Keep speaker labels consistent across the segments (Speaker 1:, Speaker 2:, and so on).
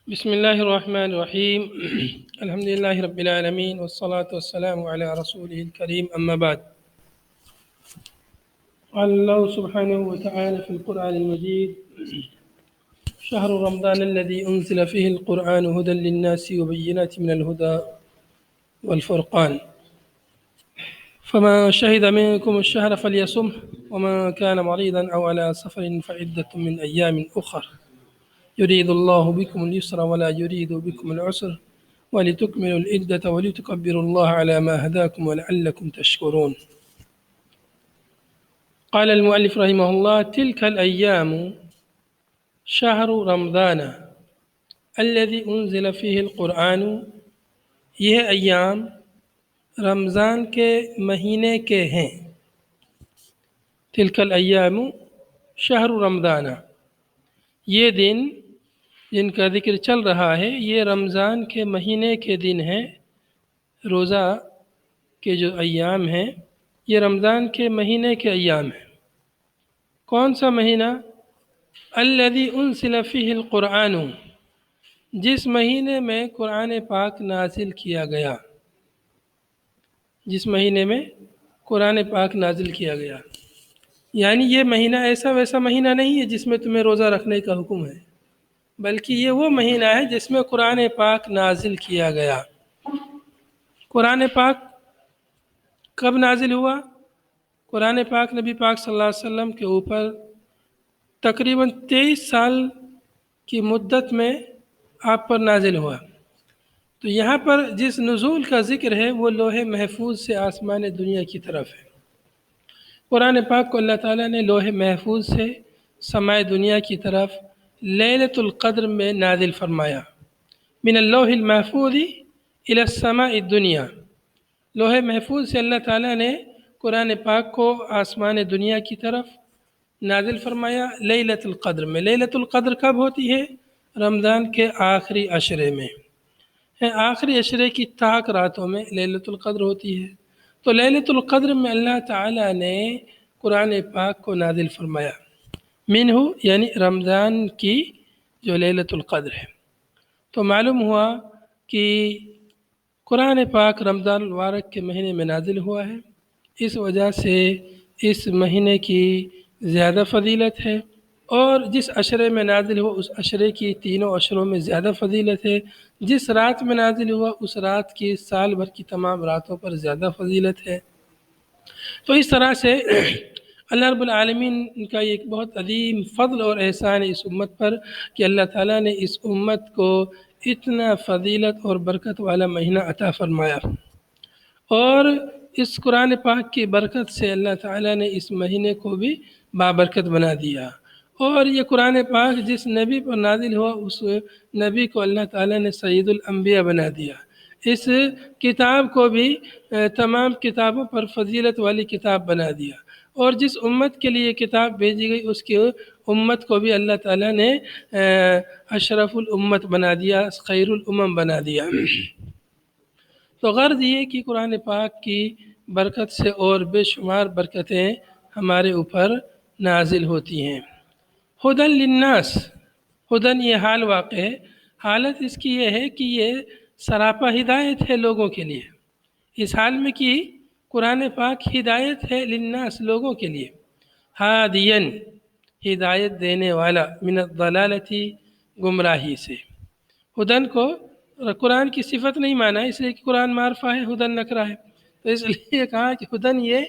Speaker 1: بسم الله الرحمن الرحيم الحمد لله رب العالمين والصلاة والسلام على رسوله الكريم أما بعد. قال الله سبحانه وتعالى في القرآن المجيد: شهر رمضان الذي أنزل فيه القرآن هدى للناس وبينات من الهدى والفرقان فمن شهد منكم الشهر فليصمه ومن كان مريضا أو على سفر فعدة من أيام أخر يريد الله بكم اليسر ولا يريد بكم العسر ولتكملوا العدة ولتكبروا الله على ما هداكم ولعلكم تشكرون. قال المؤلف رحمه الله: تلك الأيام شهر رمضان الذي انزل فيه القرآن، یہ ایام رمضان کے مہینے کے ہیں. تلک الایام شہر رمضان، یہ دن جن کا ذکر چل رہا ہے یہ رمضان کے مہینے کے دن ہیں. روزہ کے جو ایام ہیں یہ رمضان کے مہینے کے ایام ہیں. کون سا مہینہ؟ الذی انزل فیہ القرآن، جس مہینے میں قرآن پاک نازل کیا گیا. جس مہینے میں قرآن پاک نازل کیا گیا، یعنی یہ مہینہ ایسا ویسا مہینہ نہیں ہے جس میں تمہیں روزہ رکھنے کا حکم ہے، بلکہ یہ وہ مہینہ ہے جس میں قرآن پاک نازل کیا گیا. قرآن پاک کب نازل ہوا؟ قرآن پاک نبی پاک صلی اللہ علیہ وسلم کے اوپر تقریباً 23 سال کی مدت میں آپ پر نازل ہوا. تو یہاں پر جس نزول کا ذکر ہے وہ لوح محفوظ سے آسمان دنیا کی طرف ہے. قرآن پاک کو اللہ تعالیٰ نے لوح محفوظ سے سمائے دنیا کی طرف لیلۃ القدر میں نازل فرمایا. من اللوح المحفوظ الی السماء الدنیا، لوح محفوظ سے اللہ تعالیٰ نے قرآن پاک کو آسمان دنیا کی طرف نازل فرمایا لیلۃ القدر میں. لیلۃ القدر کب ہوتی ہے؟ رمضان کے آخری عشرے میں. آخری عشرے کی طاق راتوں میں لیلۃ القدر ہوتی ہے. تو لیلۃ القدر میں اللہ تعالیٰ نے قرآن پاک کو نازل فرمایا. منہ یعنی رمضان کی جو لیلۃ القدر ہے. تو معلوم ہوا کہ قرآن پاک رمضان المبارک کے مہینے میں نازل ہوا ہے. اس وجہ سے اس مہینے کی زیادہ فضیلت ہے، اور جس عشرے میں نازل ہوا اس عشرے کی تینوں عشروں میں زیادہ فضیلت ہے. جس رات میں نازل ہوا اس رات کی سال بھر کی تمام راتوں پر زیادہ فضیلت ہے. تو اس طرح سے اللہ رب العالمین کا ایک بہت عظیم فضل اور احسان ہے اس امت پر کہ اللہ تعالیٰ نے اس امت کو اتنا فضیلت اور برکت والا مہینہ عطا فرمایا. اور اس قرآن پاک کی برکت سے اللہ تعالیٰ نے اس مہینے کو بھی بابرکت بنا دیا. اور یہ قرآن پاک جس نبی پر نازل ہوا اس نبی کو اللہ تعالیٰ نے سید الانبیاء بنا دیا. اس کتاب کو بھی تمام کتابوں پر فضیلت والی کتاب بنا دیا. اور جس امت کے لیے کتاب بھیجی گئی اس کی امت کو بھی اللہ تعالیٰ نے اشرف الامت بنا دیا، خیر الامم بنا دیا. تو غرض یہ کہ قرآن پاک کی برکت سے اور بے شمار برکتیں ہمارے اوپر نازل ہوتی ہیں. ہدی للناس، ہدن یہ حال واقع ہے. حالت اس کی یہ ہے کہ یہ سراپا ہدایت ہے لوگوں کے لیے. اس حال میں کہ قرآن پاک ہدایت ہے للناس لوگوں کے لیے. ہادین ہدایت دینے والا، من الضلالۃ گمراہی سے. ہدن کو قرآن کی صفت نہیں مانا اس لیے کہ قرآن معرفہ ہے، ہدن نکرہ ہے، تو اس لیے کہا کہ ہدن یہ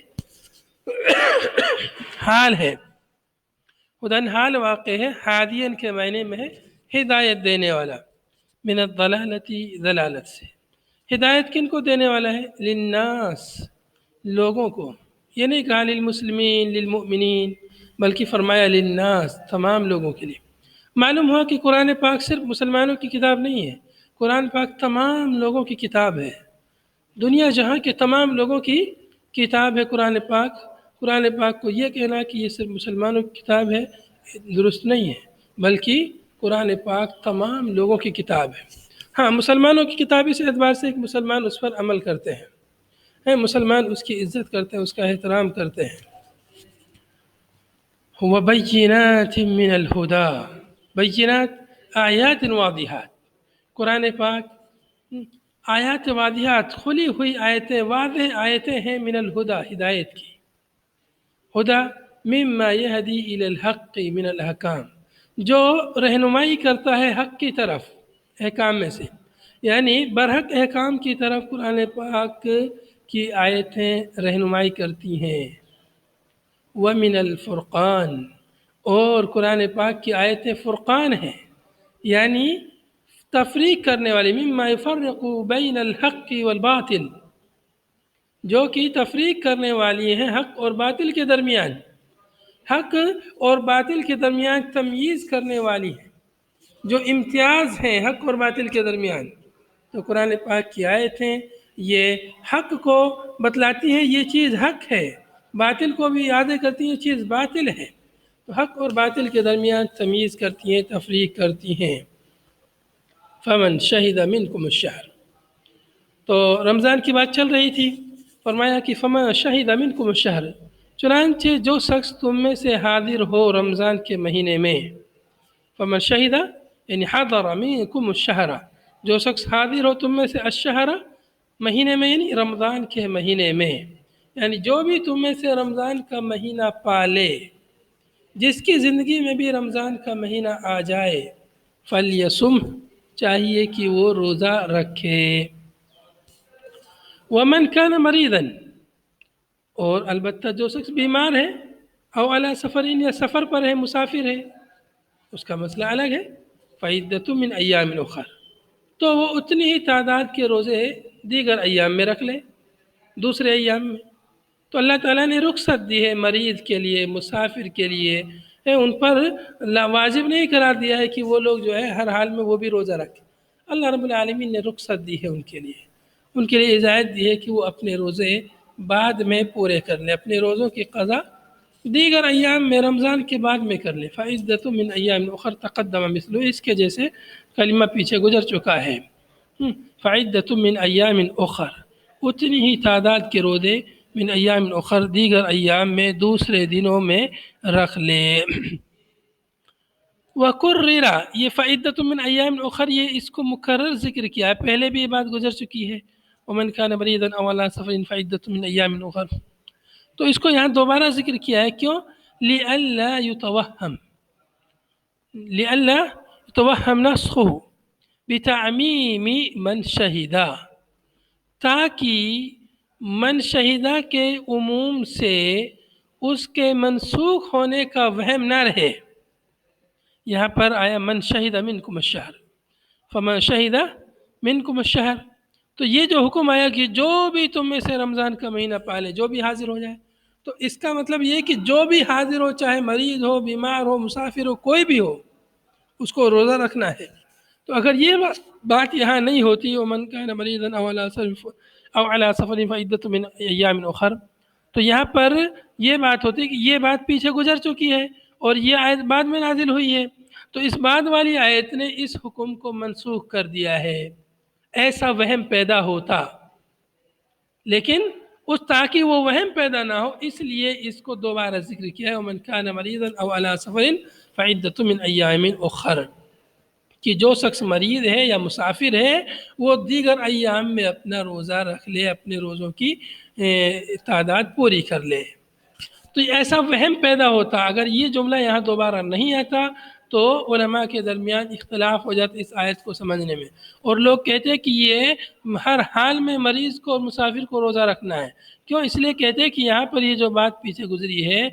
Speaker 1: حال ہے. ہدن حال واقع ہے، ہادین کے معنی میں ہے ہدایت دینے والا. من الضلالۃ ضلالت سے. ہدایت کن کو دینے والا ہے؟ للناس لوگوں کو. یہ نہیں کہا للمسلمین للمؤمنین، بلکہ فرمایا للناس تمام لوگوں کے لیے. معلوم ہوا کہ قرآن پاک صرف مسلمانوں کی کتاب نہیں ہے، قرآن پاک تمام لوگوں کی کتاب ہے. دنیا جہاں کے تمام لوگوں کی کتاب ہے قرآن پاک. قرآن پاک کو یہ کہنا کہ یہ صرف مسلمانوں کی کتاب ہے درست نہیں ہے، بلکہ قرآن پاک تمام لوگوں کی کتاب ہے. ہاں، مسلمانوں کی کتاب اس اعتبار سے کہ مسلمان اس پر عمل کرتے ہیں، مسلمان اس کی عزت کرتے ہیں، اس کا احترام کرتے ہیں. وَبَيِّنَاتٍ مِّنَ الْهُدَى، بینات آیات واضحات. قرآن پاک آیات واضحات کھلی ہوئی آیتیں، واضح آیتیں ہیں، من الہدا ہدایت کی، ہدا مما یہدی الی الحق من الاحکام، جو رہنمائی کرتا ہے حق کی طرف احکام میں سے، یعنی برحق احکام کی طرف قرآن پاک کی آیتیں رہنمائی کرتی ہیں۔ ومن الفرقان، اور قرآن پاک کی آیتیں فرقان ہیں، یعنی تفریق کرنے والی، مما یفرق بین الحق والباطل، جو کہ تفریق کرنے والی ہیں حق اور باطل کے درمیان، حق اور باطل کے درمیان تمییز کرنے والی ہیں، جو امتیاز ہیں حق اور باطل کے درمیان۔ تو قرآن پاک کی آیتیں یہ حق کو بتلاتی ہیں، یہ چیز حق ہے، باطل کو بھی یاد کرتی ہیں، یہ چیز باطل ہے، تو حق اور باطل کے درمیان تمییز کرتی ہیں، تفریق کرتی ہیں۔ فمن شہد منکم الشہر، تو رمضان کی بات چل رہی تھی، فرمایا کہ فمن شہد منکم الشہر، چنانچہ جو شخص تم میں سے حاضر ہو رمضان کے مہینے میں، فمن شہد یعنی حضر منکم الشہر، جو شخص حاضر ہو تم میں سے الشہر مہینے میں، یعنی رمضان کے مہینے میں، یعنی جو بھی تم میں سے رمضان کا مہینہ پالے، جس کی زندگی میں بھی رمضان کا مہینہ آ جائے، فلیصم، چاہیے کہ وہ روزہ رکھے۔ ومن کان مریضا، اور البتہ جو شخص بیمار ہے، او علی سفرین، یا سفر پر ہے، مسافر ہے، اس کا مسئلہ الگ ہے، فعدۃ من ایام اخر، تو وہ اتنی ہی تعداد کے روزے دیگر ایام میں رکھ لے، دوسرے ایام میں۔ تو اللہ تعالیٰ نے رخصت دی ہے مریض کے لیے، مسافر کے لیے، ان پر واجب نہیں قرار دیا ہے کہ وہ لوگ جو ہے ہر حال میں وہ بھی روزہ رکھیں۔ اللہ رب العالمین نے رخصت دی ہے ان کے لیے اجازت دی ہے کہ وہ اپنے روزے بعد میں پورے کر لیں، اپنے روزوں کی قضا دیگر ایام میں رمضان کے بعد میں کر لیں۔ فعدۃ من ایام اخر تقدم مثلو، اس کے جیسے کلمہ پیچھے گزر چکا ہے۔ فعدۃ من ایام اخر، اتنی ہی تعداد کے روزے من ایام اخر دیگر ایام میں، دوسرے دنوں میں رکھ لے۔ وَقُرِّرَ، یہ فعدۃ من ایام اخر، یہ اس کو مکرر ذکر کیا ہے، پہلے بھی یہ بات گزر چکی ہے، ومن کان مریضا او علی سفر فعدۃ من ایام اخر، تو اس کو یہاں دوبارہ ذکر کیا ہے، کیوں؟ لئلا يتوہم نسخہ بتعمیم من شہدہ، تاکہ من شہدہ کے عموم سے اس کے منسوخ ہونے کا وہم نہ رہے۔ یہاں پر آیا من شہد منکم الشہر، فمن شہد منکم الشہر، تو یہ جو حکم آیا کہ جو بھی تم میں سے رمضان کا مہینہ پالے، جو بھی حاضر ہو جائے، تو اس کا مطلب یہ کہ جو بھی حاضر ہو، چاہے مریض ہو، بیمار ہو، مسافر ہو، کوئی بھی ہو، اس کو روزہ رکھنا ہے۔ تو اگر یہ بات یہاں نہیں ہوتی، ومن کان مریضا او علی سفر فعدۃ من ایام اخر، تو یہاں پر یہ بات ہوتی کہ یہ بات پیچھے گزر چکی ہے اور یہ آیت بعد میں نازل ہوئی ہے، تو اس بعد والی آیت نے اس حکم کو منسوخ کر دیا ہے، ایسا وہم پیدا ہوتا، لیکن اس تاکہ وہ وہم پیدا نہ ہو اس لیے اس کو دوبارہ ذکر کیا ہے، ومن کان مریضا او علی سفر فعدۃ من ایام اخر، کہ جو شخص مریض ہے یا مسافر ہے وہ دیگر ایام میں اپنا روزہ رکھ لے، اپنے روزوں کی تعداد پوری کر لے۔ تو ایسا وہم پیدا ہوتا، اگر یہ جملہ یہاں دوبارہ نہیں آتا تو علماء کے درمیان اختلاف ہو جاتا اس آیت کو سمجھنے میں، اور لوگ کہتے ہیں کہ یہ ہر حال میں مریض کو اور مسافر کو روزہ رکھنا ہے۔ کیوں؟ اس لیے کہتے ہیں کہ یہاں پر یہ جو بات پیچھے گزری ہے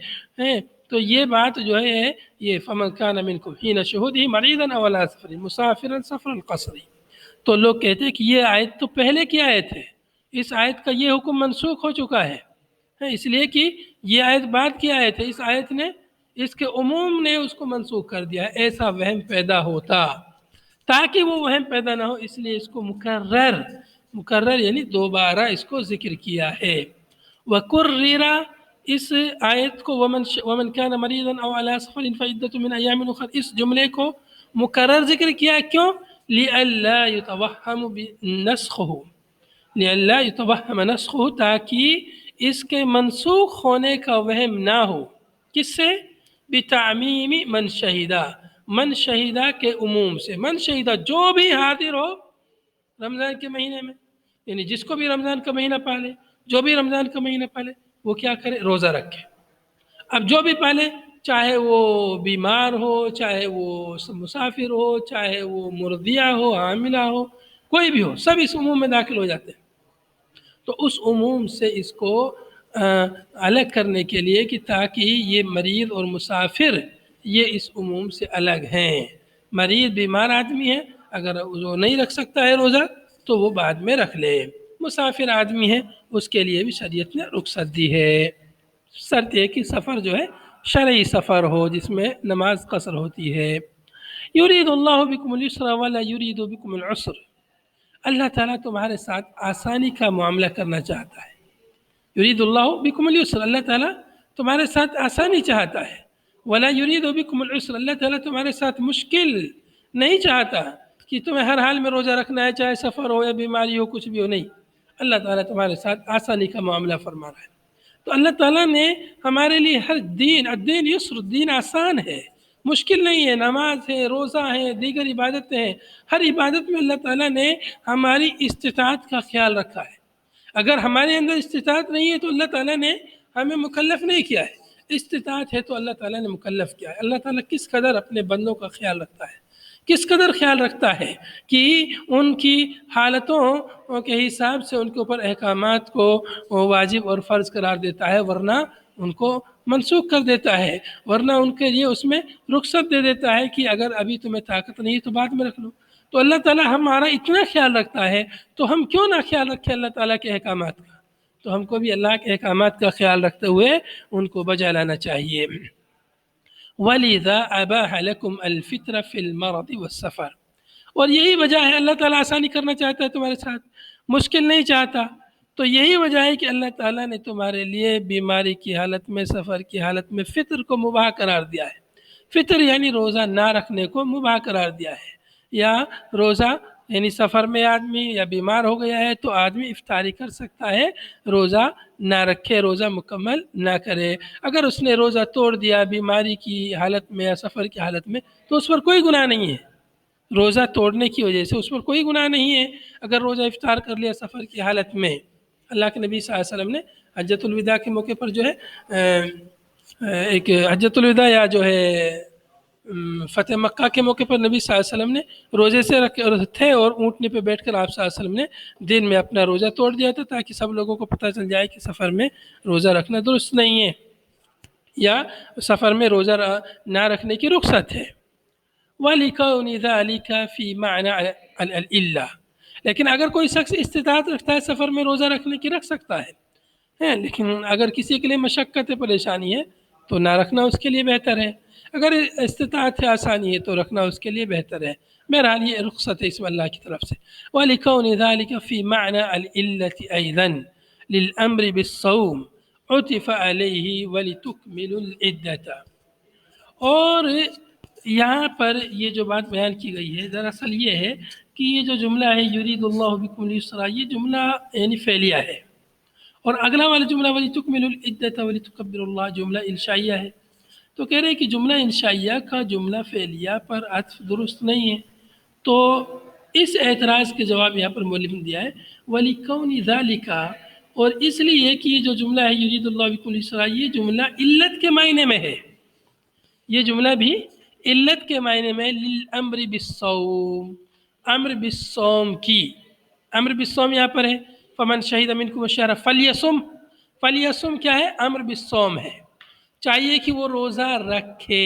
Speaker 1: تو یہ بات جو ہے یہ فمن کان منکم حین شہودہ مریضا او علی سفر مسافرا سفر القصر، تو لوگ کہتے ہیں کہ یہ آیت تو پہلے کی آیت ہے، اس آیت کا یہ حکم منسوخ ہو چکا ہے، اس لیے کہ یہ آیت بعد کی آیت ہے، اس آیت نے اس کے عموم نے اس کو منسوخ کر دیا ہے، ایسا وہم پیدا ہوتا، تاکہ وہ وہم پیدا نہ ہو اس لیے اس کو مکرر یعنی دوبارہ اس کو ذکر کیا ہے۔ وَقُرِّرَ، اس آیت کو ومن کان مریضا او علی سفر فعدۃ من ایام اخر، اس جملے کو مکرر ذکر کیا، کیوں؟ لئلا یتوہم نسخہ، تاکہ اس کے منسوخ ہونے کا وہم نہ ہو، کس سے؟ بتعمیم من شہدہ، من شہیدہ کے عموم سے، من شہیدہ جو بھی حاضر ہو رمضان کے مہینے میں، یعنی جس کو بھی رمضان کا مہینہ پالے، جو بھی رمضان کا مہینہ پالے وہ کیا کرے؟ روزہ رکھے۔ اب جو بھی پالے، چاہے وہ بیمار ہو، چاہے وہ مسافر ہو، چاہے وہ مرضیہ ہو، حاملہ ہو، کوئی بھی ہو، سب اس عموم میں داخل ہو جاتے ہیں۔ تو اس عموم سے اس کو الگ کرنے کے لیے کہ تاکہ یہ مریض اور مسافر یہ اس عموم سے الگ ہیں۔ مریض بیمار آدمی ہے، اگر وہ نہیں رکھ سکتا ہے روزہ تو وہ بعد میں رکھ لے۔ مسافر آدمی ہے، اس کے لیے بھی شریعت نے رخصت دی ہے، شرط یہ کہ سفر جو ہے شرعی سفر ہو جس میں نماز قصر ہوتی ہے۔ یرید اللہ بکم اليسر ولا یرید بکم العسر، اللہ تعالیٰ تمہارے ساتھ آسانی کا معاملہ کرنا چاہتا ہے۔ یرید اللہ بکم اليسر، اللہ تعالیٰ تمہارے ساتھ آسانی چاہتا ہے۔ ولا یرید بکم العسر، اللہ تعالیٰ تمہارے ساتھ مشکل نہیں چاہتا کہ تمہیں ہر حال میں روزہ رکھنا ہے، چاہے سفر ہو یا بیماری ہو، کچھ بھی ہو، نہیں، اللہ تعالیٰ تمہارے ساتھ آسانی کا معاملہ فرما رہا ہے۔ تو اللہ تعالیٰ نے ہمارے لیے ہر الدین یسر، دین آسان ہے، مشکل نہیں ہے۔ نماز ہے، روزہ ہے، دیگر عبادتیں ہیں، ہر عبادت میں اللہ تعالیٰ نے ہماری استطاعت کا خیال رکھا ہے۔ اگر ہمارے اندر استطاعت نہیں ہے تو اللہ تعالیٰ نے ہمیں مکلف نہیں کیا ہے، استطاعت ہے تو اللہ تعالیٰ نے مکلف کیا ہے۔ اللہ تعالیٰ کس قدر اپنے بندوں کا خیال رکھتا ہے، کس قدر خیال رکھتا ہے کہ ان کی حالتوں کے حساب سے ان کے اوپر احکامات کو واجب اور فرض قرار دیتا ہے، ورنہ ان کو منسوخ کر دیتا ہے، ورنہ ان کے لیے اس میں رخصت دے دیتا ہے کہ اگر ابھی تمہیں طاقت نہیں ہے تو بعد میں رکھ لو۔ تو اللہ تعالیٰ ہمارا اتنا خیال رکھتا ہے، تو ہم کیوں نہ خیال رکھیں اللہ تعالیٰ کے احکامات کا؟ تو ہم کو بھی اللہ کے احکامات کا خیال رکھتے ہوئے ان کو بجا لانا چاہیے۔ وَلِذَا أَبَاحَ لَكُمْ الْفِطْرَ فِي الْمَرَضِ وَالسَّفَرِ، اور یہی وجہ ہے، اللہ تعالیٰ آسانی کرنا چاہتا ہے تمہارے ساتھ، مشکل نہیں چاہتا۔ تو یہی وجہ ہے کہ اللہ تعالیٰ نے تمہارے لیے بیماری کی حالت میں، سفر کی حالت میں فطر کو مباح قرار دیا ہے۔ فطر یعنی روزہ نہ رکھنے کو مباح قرار دیا ہے، یا روزہ یعنی سفر میں آدمی یا بیمار ہو گیا ہے تو آدمی افطاری کر سکتا ہے، روزہ نہ رکھے، روزہ مکمل نہ کرے۔ اگر اس نے روزہ توڑ دیا بیماری کی حالت میں یا سفر کی حالت میں تو اس پر کوئی گناہ نہیں ہے، روزہ توڑنے کی وجہ سے اس پر کوئی گناہ نہیں ہے اگر روزہ افطار کر لیا سفر کی حالت میں۔ اللہ کے نبی صلی اللہ علیہ وسلم نے حجۃ الوداع کے موقع پر جو ہے ایک حجۃ الوداع یا جو ہے فتح مکہ کے موقع پر نبی صلی اللہ علیہ وسلم نے روزے سے تھے اور اونٹنے پہ بیٹھ کر آپ صلی اللہ علیہ وسلم نے دن میں اپنا روزہ توڑ دیا تھا تاکہ سب لوگوں کو پتہ چل جائے کہ سفر میں روزہ رکھنا درست نہیں ہے یا سفر میں روزہ نہ رکھنے کی رخصت ہے۔ وَلِكَوْنِ ذَلِكَ فِي مَعْنَى الْإِلَّةِ، لیکن اگر کوئی شخص استطاعت رکھتا ہے سفر میں روزہ رکھنے کی رکھ سکتا ہے، لیکن اگر کسی کے لیے مشقت پریشانی ہے تو نہ رکھنا اس کے لیے بہتر ہے، اگر استطاعت ہے آسانی ہے تو رکھنا اس کے لیے بہتر ہے۔ بہرحال یہ رخصت ہے اس میں اللہ کی طرف سے۔ وَلِكَوْنِ ذَلِكَ فِي مَعْنَى الْإِلَّةِ أَيْضًا لِلْأَمْرِ بِالصَّوْمِ عُطِفَ عَلَيْهِ وَلِتُكْمِلُوا الْعِدَّةَ، اور یہاں پر یہ جو بات بیان کی گئی ہے دراصل یہ ہے کہ یہ جو جملہ ہے یرید اللہ بکم اليسر، یہ جملہ یعنی فعلیہ ہے، اور اگلا والا جملہ وَلِتُكْمِلُوا الْعِدَّةَ وَلِتُكَبِّرُوا اللَّهَ جملہ انشائیہ ہے۔ تو کہہ رہے ہیں کہ جملہ انشائیہ کا جملہ فعلیہ پر عطف درست نہیں ہے، تو اس اعتراض کے جواب یہاں پر مؤلف نے دیا ہے وَلِكَوْنِ ذَلِكَ، اور اس لیے کہ یہ جو جملہ ہے یرید اللہ بکم اليسر یہ جملہ علت کے معنی میں ہے، یہ جملہ بھی علت کے معنی میں للامر بالصوم، امر بالصوم کی، امر بالصوم یہاں پر ہے فمن شہید منکم الشہر فلیصم، فلیصم کیا ہے؟ امر بالصوم ہے، چاہیے کہ وہ روزہ رکھے۔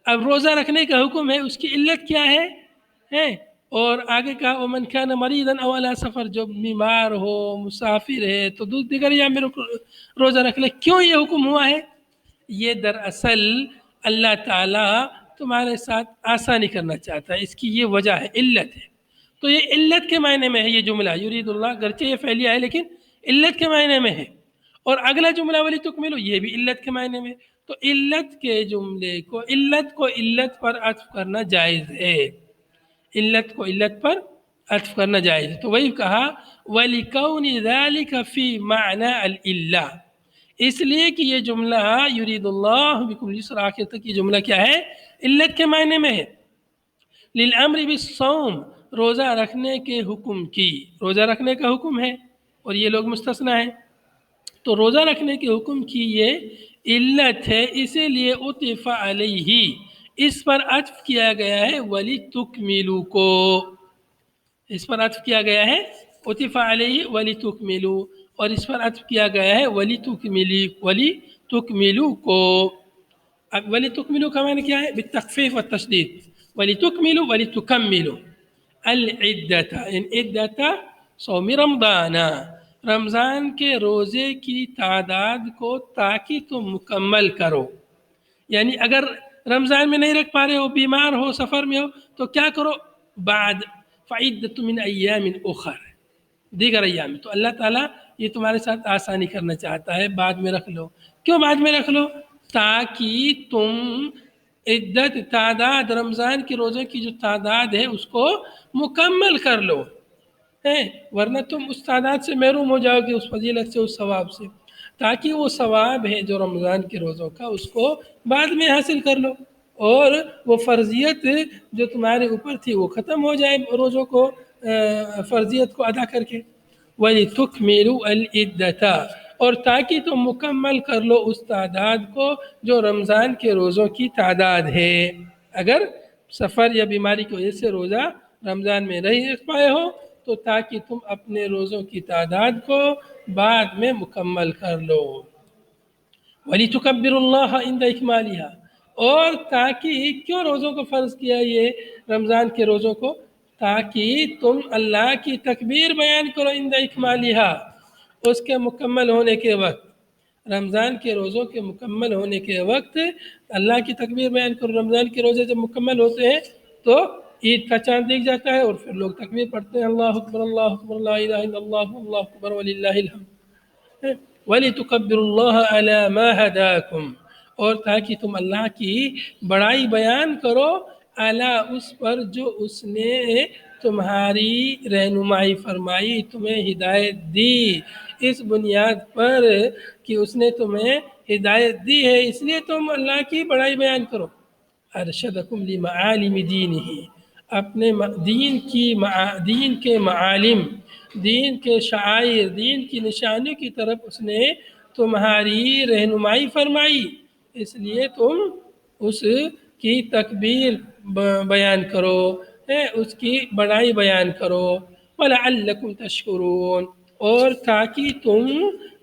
Speaker 1: اب روزہ رکھنے کا حکم ہے، اس کی علت کیا ہے؟ اور آگے کہا ومن کان مریضا او علی سفر، جو بیمار ہو مسافر ہے تو دیگر ایام میں روزہ رکھ لے۔ کیوں یہ حکم ہوا ہے؟ یہ دراصل اللہ تعالیٰ تمہارے ساتھ آسانی کرنا چاہتا ہے، اس کی یہ وجہ ہے، علت ہے۔ تو یہ علت کے معنی میں ہے یہ جملہ یرید اللہ، گرچہ یہ فعلیہ ہے لیکن علت کے معنی میں ہے۔ اور اگلا جملہ وَلِتُكْمِلُوا یہ بھی علت کے معنی میں، تو علت کے جملے کو علت پر عطف کرنا جائز ہے، علت کو علت پر عطف کرنا جائز ہے۔ تو وہی کہا وَلِكَوْنِ ذَلِكَ فِي مَعْنَى الْإِلَّةِ، اس لیے کہ یہ جملہ یرید اللہ بکم اليسر آخر تک یہ جملہ کیا ہے؟ علت کے معنی میں ہے۔ للامر بالصوم، روزہ رکھنے کے حکم کی، روزہ رکھنے کا حکم ہے اور یہ لوگ مستثنیٰ ہیں، تو روزہ رکھنے کے حکم کی یہ علت ہے، اسی لیے عطف علیہ، اس پر عطف کیا گیا ہے وَلِتُكْمِلُوا کو، اس پر عطف کیا گیا ہے عطف علیہ وَلِتُكْمِلُوا، اور اس پر عطف کیا گیا ہے وَلِتُكْمِلُوا کو۔ اب وَلِتُكْمِلُوا کا معنی کیا ہے؟ بالتخفیف والتشدید، وَلِتُكْمِلُوا وَلِتُكَمِّلُوا العدۃ، ان عدۃ صوم رمضان، رمضان کے روزے کی تعداد کو تاکہ تم مکمل کرو۔ یعنی اگر رمضان میں نہیں رکھ پا رہے ہو، بیمار ہو، سفر میں ہو، تو کیا کرو؟ بعد فعدۃ من ایام اخر، دیگر ایام، تو اللہ تعالیٰ یہ تمہارے ساتھ آسانی کرنا چاہتا ہے، بعد میں رکھ لو۔ کیوں بعد میں رکھ لو؟ تاکہ تم عدت، تعداد، رمضان کے روزے کی جو تعداد ہے اس کو مکمل کر لو، ورنہ تم اس تعداد سے محروم ہو جاؤ گے، اس فضیلت سے، اس ثواب سے، تاکہ وہ ثواب ہے جو رمضان کے روزوں کا اس کو بعد میں حاصل کر لو، اور وہ فرضیت جو تمہارے اوپر تھی وہ ختم ہو جائے روزوں کو، فرضیت کو ادا کر کے۔ وَلِتُكْمِلُوا الْعِدَّةَ، اور تاکہ تم مکمل کر لو اس تعداد کو جو رمضان کے روزوں کی تعداد ہے۔ اگر سفر یا بیماری کی وجہ سے روزہ رمضان میں نہیں رکھ پائے ہو تو تاکہ تم اپنے روزوں کی تعداد کو بعد میں مکمل کر لو۔ وَلِتُكَبِّرُوا اللَّهَ عِنْدَ إِكْمَالِهَا، اور تاکہ کیوں روزوں کو فرض کیا یہ رمضان کے روزوں کو؟ تاکہ تم اللہ کی تکبیر بیان کرو عند اکمالها، اس کے مکمل ہونے کے وقت، رمضان کے روزوں کے مکمل ہونے کے وقت اللہ کی تکبیر بیان کرو۔ رمضان کے روزے جب مکمل ہوتے ہیں تو عید کا چاند دیکھ جاتا ہے اور پھر لوگ تکبیر پڑھتے ہیں، اللہ اکبر اللہ اکبر لا الہ الا اللہ اللہ اکبر وللہ الحمد، وَلِتُكَبِّرُوا اللَّهَ عَلَى مَا هَدَاكُمْ، اور تاکہ تم اللہ کی بڑائی بیان کرو اعلیٰ اس پر جو اس نے تمہاری رہنمائی فرمائی، تمہیں ہدایت دی، اس بنیاد پر کہ اس نے تمہیں ہدایت دی ہے، اس لیے تم اللہ کی بڑائی بیان کرو۔ ارشدکم لمعالم دینہ، اپنے دین کے معالم، دین کے شعائر، دین کی نشانیوں کی طرف اس نے تمہاری رہنمائی فرمائی، اس لیے تم اس کی تکبیر بیان کرو، اس کی بڑائی بیان کرو۔ وَلَعَلَّكُمْ تَشْكُرُونَ، اور تاکہ تم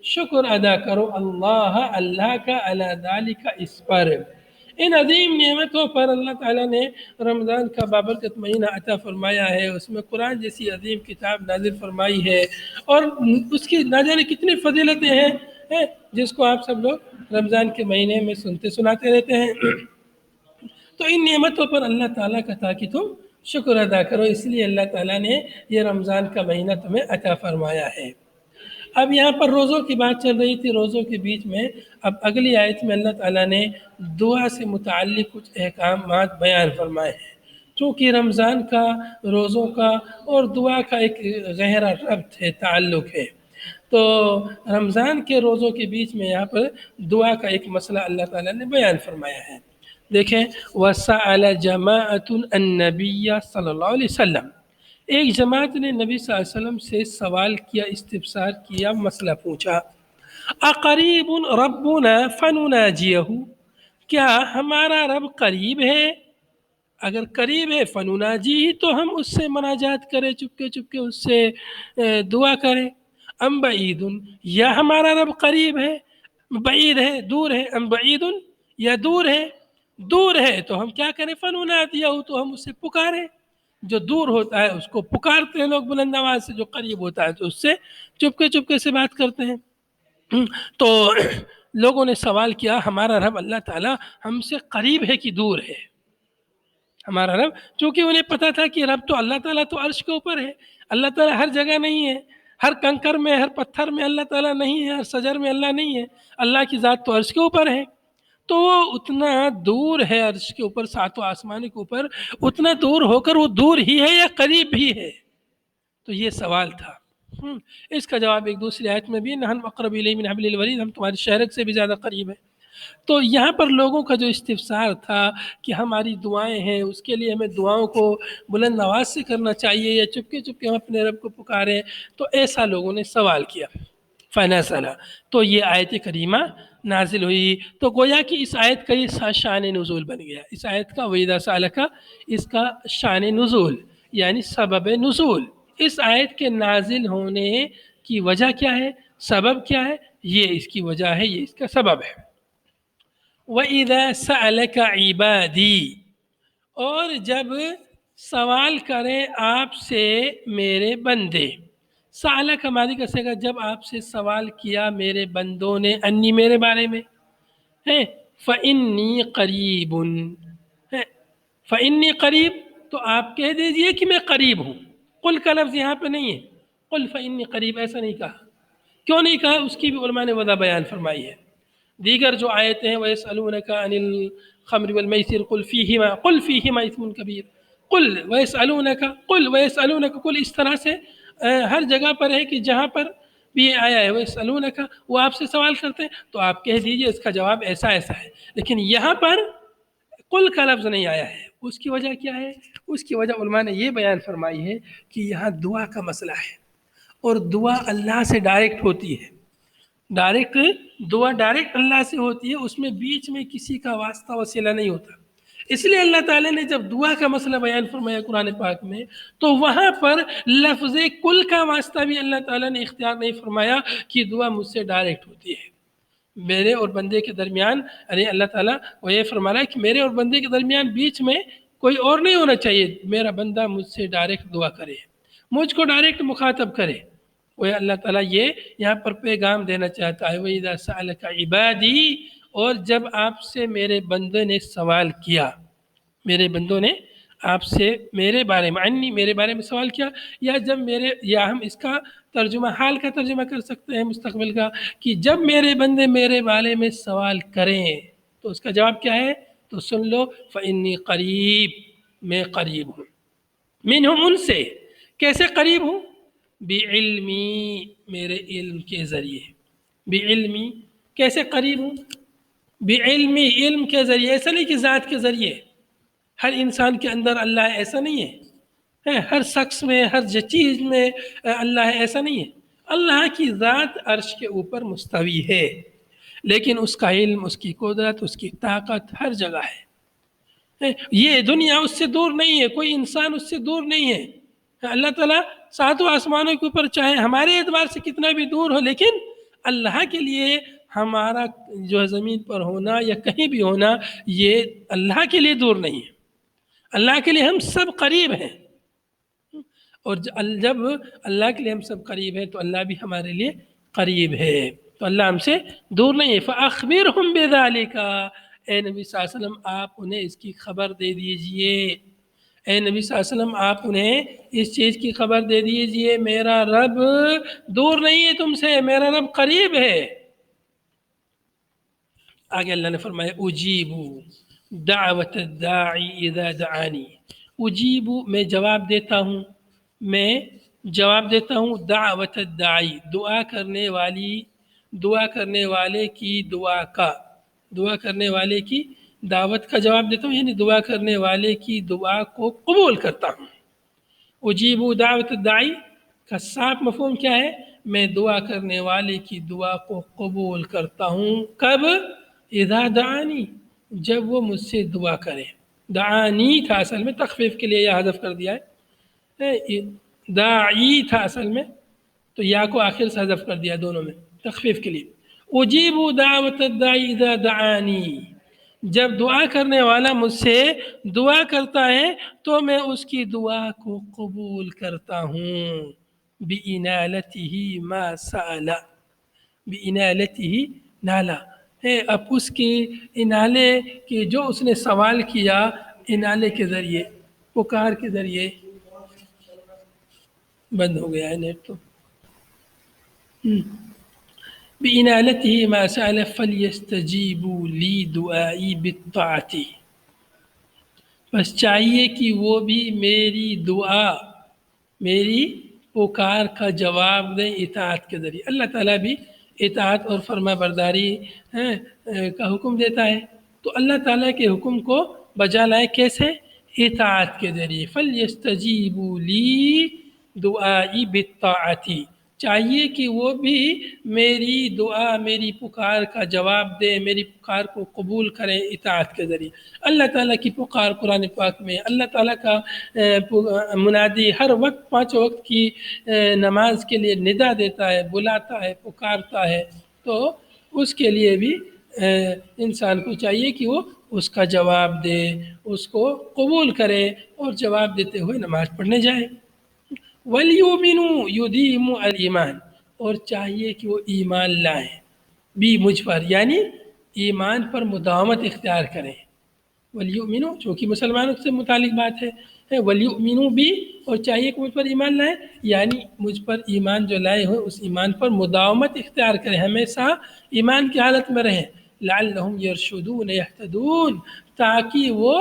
Speaker 1: شکر ادا کرو اللہ کا علی ذالک، اس پر، ان عظیم نعمتوں پر اللہ تعالیٰ نے رمضان کا بابرکت مہینہ عطا فرمایا ہے، اس میں قرآن جیسی عظیم کتاب نازل فرمائی ہے، اور اس کی نہ جانے کتنی فضیلتیں ہیں جس کو آپ سب لوگ رمضان کے مہینے میں سنتے سناتے رہتے ہیں۔ تو ان نعمتوں پر اللہ تعالیٰ کا تاکہ تم شکر ادا کرو، اس لیے اللہ تعالیٰ نے یہ رمضان کا مہینہ تمہیں عطا فرمایا ہے۔ اب یہاں پر روزوں کی بات چل رہی تھی، روزوں کے بیچ میں اب اگلی آیت میں اللہ تعالیٰ نے دعا سے متعلق کچھ احکامات بیان فرمائے ہیں، چونکہ رمضان کا، روزوں کا اور دعا کا ایک گہرا ربط ہے، تعلق ہے، تو رمضان کے روزوں کے بیچ میں یہاں پر دعا کا ایک مسئلہ اللہ تعالیٰ نے بیان فرمایا ہے۔ دیکھیں، وَسَأَلَ جَمَاعَةٌ النَّبِيَّ صلی اللہ علیہ وسلم، ایک جماعت نے نبی صلی اللہ علیہ وسلم سے سوال کیا، استفسار کیا، مسئلہ پوچھا، اقریب ربنا فنناجیہ، کیا ہمارا رب قریب ہے؟ اگر قریب ہے فنناجیہ، تو ہم اس سے مناجات کریں، چپکے چپکے اس سے دعا کریں، ام بعید، یا ہمارا رب قریب ہے، بعید ہے، دور ہے، ام بعید، یا دور ہے، دور ہے تو ہم کیا کریں؟ فننادیہ، تو ہم اسے پکاریں، جو دور ہوتا ہے اس کو پکارتے ہیں لوگ بلند آواز سے، جو قریب ہوتا ہے تو اس سے چپکے چپکے سے بات کرتے ہیں۔ تو لوگوں نے سوال کیا، ہمارا رب اللہ تعالیٰ ہم سے قریب ہے کہ دور ہے؟ ہمارا رب، چونکہ انہیں پتا تھا کہ رب تو اللہ تعالیٰ تو عرش کے اوپر ہے، اللہ تعالیٰ ہر جگہ نہیں ہے، ہر کنکر میں، ہر پتھر میں اللہ تعالیٰ نہیں ہے، ہر شجر میں اللہ نہیں ہے، اللہ کی ذات تو عرش کے اوپر ہے، تو وہ اتنا دور ہے عرش کے اوپر، ساتوں آسمانی کے اوپر، اتنا دور ہو کر وہ دور ہی ہے یا قریب بھی ہے؟ تو یہ سوال تھا۔ اس کا جواب ایک دوسری آیت میں بھی نحن اقرب الیہ من حبل الورید، ہم تمہاری شہرک سے بھی زیادہ قریب ہیں۔ تو یہاں پر لوگوں کا جو استفسار تھا کہ ہماری دعائیں ہیں، اس کے لیے ہمیں دعاؤں کو بلند آواز سے کرنا چاہیے یا چپکے چپکے ہم اپنے رب کو پکاریں، تو ایسا لوگوں نے سوال کیا فنزل، تو یہ آیت کریمہ نازل ہوئی۔ تو گویا کہ اس آیت کا یہ شان نزول بن گیا، اس آیت کا وَإِذَا سَأَلَكَ اس کا شان نزول یعنی سبب نزول۔ اس آیت کے نازل ہونے کی وجہ کیا ہے، سبب کیا ہے، یہ اس کی وجہ ہے، یہ اس کا سبب ہے۔ وَإِذَا سَأَلَكَ عِبَادِي، اور جب سوال کریں آپ سے میرے بندے، سألہ کا ماضی کا صیغہ، جب آپ سے سوال کیا میرے بندوں نے، انی میرے بارے میں ہے، فإنی قریب ہے، فإنی قریب، تو آپ کہہ دیجئے کہ میں قریب ہوں۔ قل کا لفظ یہاں پہ نہیں ہے، قل فإنی قریب ایسا نہیں کہا، کیوں نہیں کہا اس کی بھی علماء نے وجہ بیان فرمائی ہے۔ دیگر جو آیتیں ہیں وَيَسْأَلُونَكَ عَنِ الْخَمْرِ وَالْمَيْسِرِ قُلْ فِيهِمَا إِثْمٌ كَبِيرٌ، قل وَيَسْأَلُونَكَ قل، اس طرح سے ہر جگہ پر ہے کہ جہاں پر بھی یہ آیا ہے وَيَسْأَلُونَكَ، وہ آپ سے سوال کرتے ہیں تو آپ کہہ دیجئے اس کا جواب ایسا ایسا ہے، لیکن یہاں پر قل کا لفظ نہیں آیا ہے۔ اس کی وجہ کیا ہے؟ اس کی وجہ علماء نے یہ بیان فرمائی ہے کہ یہاں دعا کا مسئلہ ہے، اور دعا اللہ سے ڈائریکٹ ہوتی ہے، دعا ڈائریکٹ اللہ سے ہوتی ہے، اس میں بیچ میں کسی کا واسطہ وسیلہ نہیں ہوتا۔ اس لیے اللہ تعالیٰ نے جب دعا کا مسئلہ بیان فرمایا قرآن پاک میں، تو وہاں پر لفظ کل کا واسطہ بھی اللہ تعالیٰ نے اختیار نہیں فرمایا کہ دعا مجھ سے ڈائریکٹ ہوتی ہے میرے اور بندے کے درمیان، یعنی اللہ تعالیٰ وہ یہ فرما رہا ہے کہ میرے اور بندے کے درمیان بیچ میں کوئی اور نہیں ہونا چاہیے، میرا بندہ مجھ سے ڈائریکٹ دعا کرے، مجھ کو ڈائریکٹ مخاطب کرے۔ وہ اللہ تعالیٰ یہ یہاں پر پیغام دینا چاہتا ہے، وَإِذَا سَأَلَكَ عِبَادِي، اور جب آپ سے میرے بندے نے سوال کیا، میرے بندوں نے آپ سے میرے بارے میں، عنی میرے بارے میں سوال کیا، یا جب میرے، یا ہم اس کا ترجمہ حال کا ترجمہ کر سکتے ہیں مستقبل کا، کہ جب میرے بندے میرے بارے میں سوال کریں تو اس کا جواب کیا ہے، تو سن لو، فإنی قریب، میں قریب ہوں، منہم ان سے، کیسے قریب ہوں، بعلمی، میرے علم کے ذریعے، بعلمی، کیسے قریب ہوں، بعلمی، علم کے ذریعے، ایسا نہیں کہ ذات کے ذریعے، ہر انسان کے اندر اللہ ہے ایسا نہیں ہے، ہر شخص میں، ہر چیز میں اللہ ہے ایسا نہیں ہے، اللہ کی ذات عرش کے اوپر مستوی ہے، لیکن اس کا علم، اس کی قدرت، اس کی طاقت ہر جگہ ہے۔ یہ دنیا اس سے دور نہیں ہے، کوئی انسان اس سے دور نہیں ہے۔ اللہ تعالیٰ ساتوں آسمانوں کے اوپر چاہے ہمارے اعتبار سے کتنا بھی دور ہو، لیکن اللہ کے لیے ہمارا جو ہے زمین پر ہونا یا کہیں بھی ہونا، یہ اللہ کے لیے دور نہیں ہے، اللہ کے لیے ہم سب قریب ہیں، اور جب اللہ کے لیے ہم سب قریب ہیں تو اللہ بھی ہمارے لیے قریب ہے، تو اللہ ہم سے دور نہیں ہے۔ فَأَخْبِرْهُمْ بِذَلِكَ، اے نبی صلی اللہ علیہ وسلم آپ انہیں اس کی خبر دے دیجئے، اے نبی صلی اللہ علیہ وسلم آپ انہیں اس چیز کی خبر دے دیجئے، میرا رب دور نہیں ہے تم سے، میرا رب قریب ہے۔ آگے اللہ نے فرمایا اجیبو دعوت الداعی اذا دعانی، اجیبو میں جواب دیتا ہوں، میں جواب دیتا ہوں، دعوت الداعی دعا کرنے والے کی دعا کا، دعا کرنے والے کی دعوت کا جواب دیتا ہوں، یعنی دعا کرنے والے کی دعا کو قبول کرتا ہوں۔ اجیبو دعوت الداعی کا صاف مفہوم کیا ہے، میں دعا کرنے والے کی دعا کو قبول کرتا ہوں، کب، اذا دعانی، جب وہ مجھ سے دعا کرے، دعانی تھا اصل میں، تخفیف کے لیے یہ حذف کر دیا ہے، داعی تھا اصل میں تو یا کو آخر سے حذف کر دیا دونوں میں تخفیف کے لیے۔ اجیب دعوت الداعی اذا دعانی، جب دعا کرنے والا مجھ سے دعا کرتا ہے تو میں اس کی دعا کو قبول کرتا ہوں، بِإِنَالَتِهِ مَا سَأَلَ، بِإِنَالَتِهِ نالا ہے، اب اس کی انالے کی جو اس نے سوال کیا، انالے کے ذریعے، پکار کے ذریعے، بند ہو گیا ہے نیٹ تو، بِإِنَالَتِهِ مَا سَأَلَ فَلْيَسْتَجِيبُوا لِي دُعَائِي بِالطَّاعَةِ، بس چاہیے کہ وہ بھی میری دعا، میری پکار کا جواب دیں اطاعت کے ذریعے۔ اللہ تعالیٰ بھی اطاعت اور فرما برداری کا حکم دیتا ہے، تو اللہ تعالیٰ کے حکم کو بجا لائے کیسے؟ اطاعت کے ذریعے۔ فَلْيَسْتَجِيبُوا لِي دعائی بالطاعتی، چاہیے کہ وہ بھی میری دعا، میری پکار کا جواب دے، میری پکار کو قبول کریں اطاعت کے ذریعے۔ اللہ تعالیٰ کی پکار قرآن پاک میں، اللہ تعالیٰ کا منادی ہر وقت 5 وقت کی نماز کے لیے ندا دیتا ہے، بلاتا ہے، پکارتا ہے، تو اس کے لیے بھی انسان کو چاہیے کہ وہ اس کا جواب دے، اس کو قبول کرے اور جواب دیتے ہوئے نماز پڑھنے جائے۔ وَلْيُؤْمِنُوا يُدِيمُوا الْإِيمَانِ، اور چاہیے کہ وہ ایمان لائیں بھی مجھ پر، یعنی ایمان پر مداومت اختیار کریں۔ وَلْيُؤْمِنُوا، چونکہ مسلمانوں سے متعلق بات ہے، وَلْيُؤْمِنُوا بھی، اور چاہیے کہ مجھ پر ایمان لائیں، یعنی مجھ پر ایمان جو لائے ہوئے اس ایمان پر مداومت اختیار کریں، ہمیشہ ایمان کی حالت میں رہیں۔ لعلہم یرشدون یہتدون، تاکہ وہ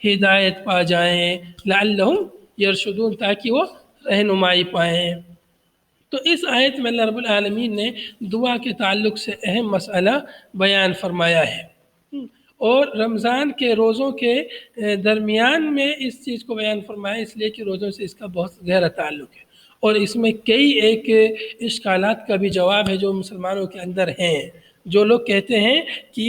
Speaker 1: ہدایت پا جائیں، لعلہم یرشدون، تاکہ وہ رہنمائی پائیں۔ تو اس آیت میں اللہ رب العالمین نے دعا کے تعلق سے اہم مسئلہ بیان فرمایا ہے، اور رمضان کے روزوں کے درمیان میں اس چیز کو بیان فرمایا، اس لیے کہ روزوں سے اس کا بہت گہرا تعلق ہے، اور اس میں کئی ایک اشکالات کا بھی جواب ہے جو مسلمانوں کے اندر ہیں۔ جو لوگ کہتے ہیں کہ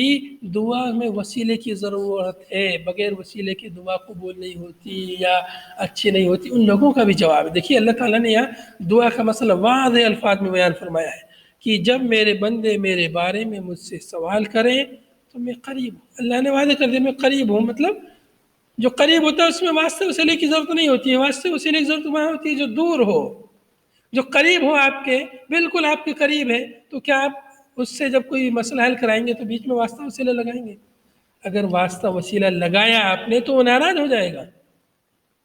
Speaker 1: دعا میں وسیلے کی ضرورت ہے، بغیر وسیلے کی دعا قبول نہیں ہوتی یا اچھی نہیں ہوتی، ان لوگوں کا بھی جواب ہے۔ دیکھیے اللہ تعالیٰ نے یہاں دعا کا مسئلہ واضح الفاظ میں بیان فرمایا ہے کہ جب میرے بندے میرے بارے میں مجھ سے سوال کریں تو میں قریب ہوں۔ اللہ نے وعدہ کر دیا میں قریب ہوں، مطلب جو قریب ہوتا ہے اس میں واسطے وسیلے کی ضرورت نہیں ہوتی ہے، واسطے وسیلے کی ضرورت وہاں ہوتی ہے جو دور ہو۔ جو قریب ہو آپ کے، بالکل آپ کے قریب ہے، تو کیا آپ اس سے جب کوئی مسئلہ حل کرائیں گے تو بیچ میں واسطہ وسیلہ لگائیں گے؟ اگر واسطہ وسیلہ لگایا آپ نے تو وہ ناراض ہو جائے گا۔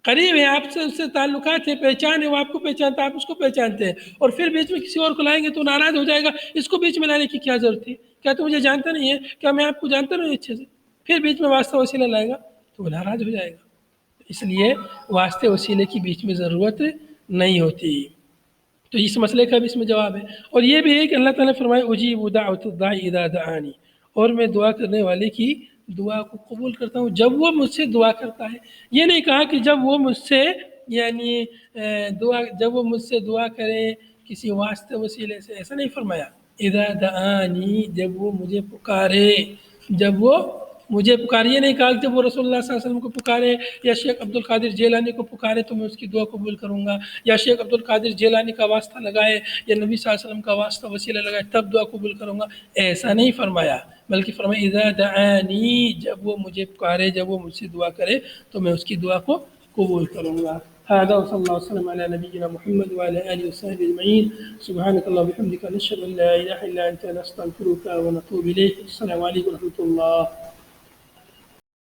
Speaker 1: قریب ہے آپ سے، اس سے تعلقات ہے، پہچان ہے، وہ آپ کو پہچانتا ہے، آپ اس کو پہچانتے ہیں، اور پھر بیچ میں کسی اور کو لائیں گے تو ناراض ہو جائے گا۔ اس کو بیچ میں لانے کی کیا ضرورت تھی؟ کیا تو مجھے جانتا نہیں ہے؟ کیا میں آپ کو جانتا نہیں اچھے سے؟ پھر بیچ میں واسطہ وسیلہ لائے گا تو وہ ناراض ہو جائے گا۔ اس لیے واسطے وسیلے کی بیچ میں ضرورت نہیں ہوتی۔ تو اس مسئلے کا بھی اس میں جواب ہے، اور یہ بھی ہے کہ اللہ تعالیٰ نے فرمایا اجیب دعوت الداعی اذا دعانی، اور میں دعا کرنے والے کی دعا کو قبول کرتا ہوں جب وہ مجھ سے دعا کرتا ہے۔ یہ نہیں کہا کہ جب وہ مجھ سے یعنی جب وہ مجھ سے دعا کرے کسی واسطے وسیلے سے، ایسا نہیں فرمایا۔ اذا دعانی، جب وہ مجھے پکارے، جب وہ مجھے پکارے، یہ نہیں کہا کہ جب وہ رسول اللہ صلی اللہ علیہ وسلم کو پکارے یا شیخ عبد القادر جیلانی کو پکارے تو میں اس کی دعا قبول کروں گا، یا شیخ عبد القادر جیلانی کا واسطہ لگائے یا نبی صلی اللہ علیہ وسلم کا واسطہ وسیلہ لگائے تب دعا قبول کروں گا، ایسا نہیں فرمایا، بلکہ فرمایا اذا دعانی، جب وہ مجھے پکارے، جب وہ مجھ سے دعا کرے تو میں اس کی دعا کو قبول کروں گا۔ هذا وصلى الله وسلم على نبينا محمد وعلى آله وصحبه أجمعين. سبحانك اللهم وبحمدك نشهد أن لا إله إلا أنت نستغفرك ونتوب إليك. السلام عليكم ورحمة الله.